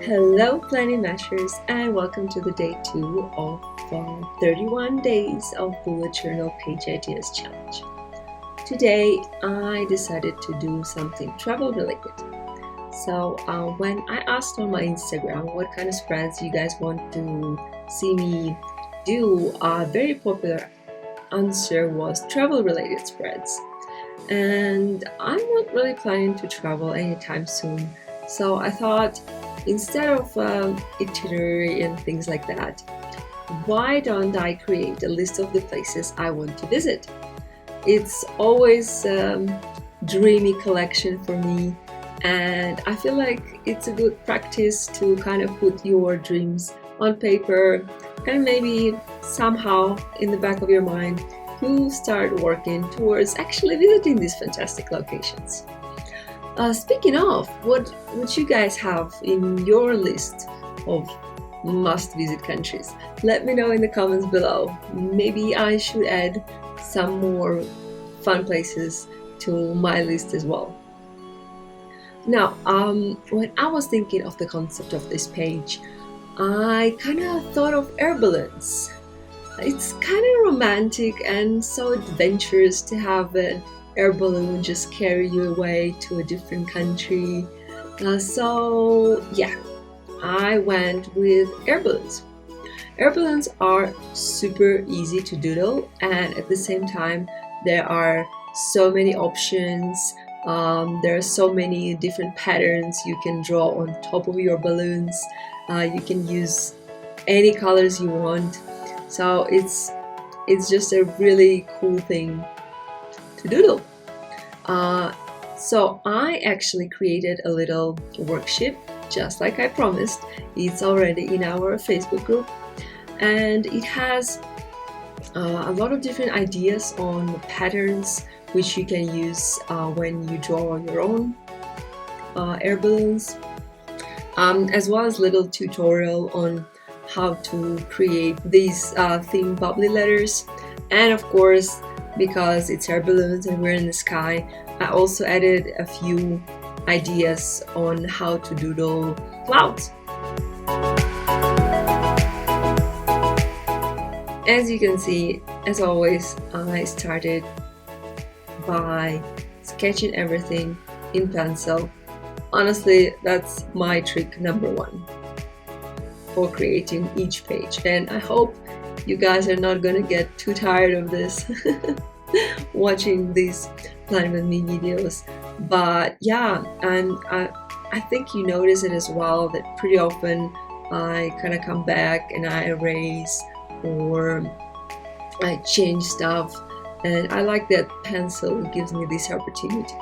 Hello, Planning Mashers, and welcome to the day 2 of 31 days of Bullet Journal Page Ideas Challenge. Today, I decided to do something travel related. So, when I asked on my Instagram what kind of spreads you guys want to see me do, a very popular answer was travel related spreads. And I'm not really planning to travel anytime soon, so I thought instead of itinerary and things like that, why don't I create a list of the places I want to visit? It's always dreamy collection for me, and I feel like it's a good practice to kind of put your dreams on paper, and maybe somehow in the back of your mind you start working towards actually visiting these fantastic locations. Speaking of, what would you guys have in your list of must-visit countries? Let me know in the comments below. Maybe I should add some more fun places to my list as well. Now, when I was thinking of the concept of this page, I kind of thought of air balloons. It's kind of romantic and so adventurous to have an air balloon just carry you away to a different country. So yeah, I went with air balloons. Air balloons are super easy to doodle, and at the same time there are so many options. There are so many different patterns you can draw on top of your balloons. You can use any colors you want. So it's just a really cool thing to doodle. So I actually created a little worksheet, just like I promised. It's already in our Facebook group, and it has a lot of different ideas on patterns which you can use when you draw your own air balloons, as well as little tutorial on how to create these theme bubbly letters. And of course, because it's air balloons and we're in the sky, I also added a few ideas on how to doodle clouds. As you can see, as always, I started by sketching everything in pencil. Honestly, that's my trick number one for creating each page, and I hope you guys are not gonna get too tired of this watching these Plan With Me videos. But yeah, and I think you notice it as well, that pretty often I kind of come back and I erase or I change stuff, and I like that pencil gives me this opportunity.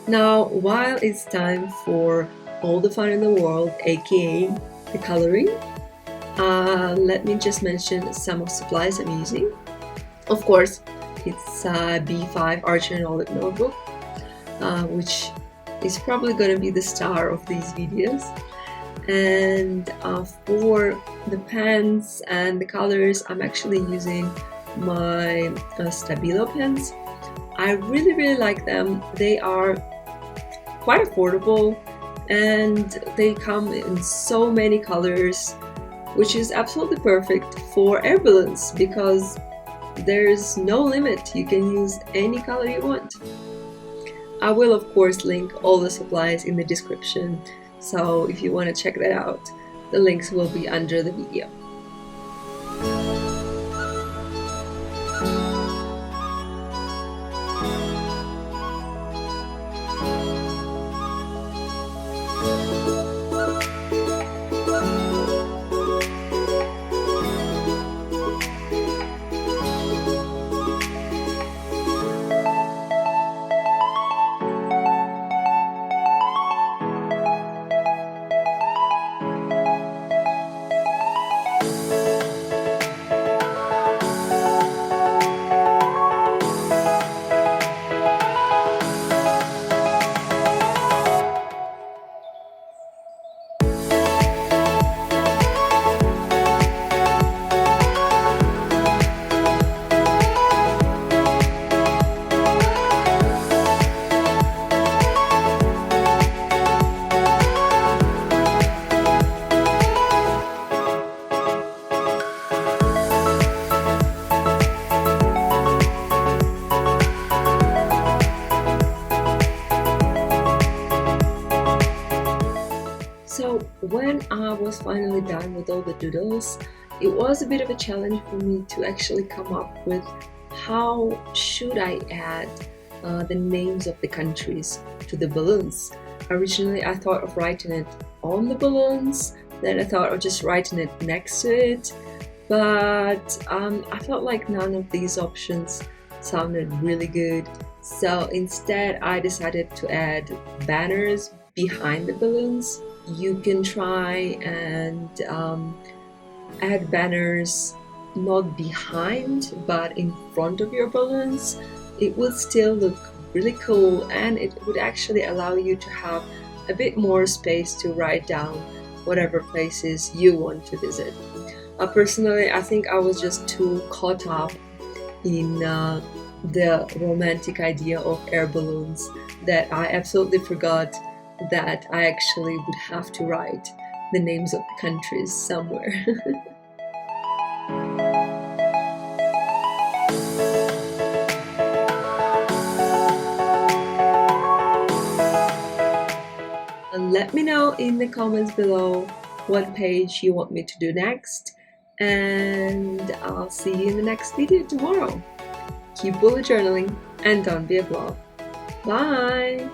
Now, while it's time for all the fun in the world, aka the coloring, let me just mention some of supplies I'm using. Of course, it's B5 Archer and Olive notebook, which is probably going to be the star of these videos. And for the pens and the colors, I'm actually using my Stabilo pens. I really like them. They are quite affordable, and they come in so many colors, which is absolutely perfect for air balloons because there's no limit. You can use any color you want. I will of course link all the supplies in the description, so if you want to check that out, the links will be under the video. time with all the doodles, it was a bit of a challenge for me to actually come up with how should I add the names of the countries to the balloons. Originally I thought of writing it on the balloons, then I thought of just writing it next to it, but I felt like none of these options sounded really good. So instead I decided to add banners behind the balloons. You can try and add banners not behind but in front of your balloons. It would still look really cool, and it would actually allow you to have a bit more space to write down whatever places you want to visit. Personally, I think I was just too caught up in the romantic idea of air balloons that I absolutely forgot that I actually would have to write the names of the countries somewhere. And let me know in the comments below what page you want me to do next, and I'll see you in the next video tomorrow. Keep bullet journaling and don't be a blob. Bye!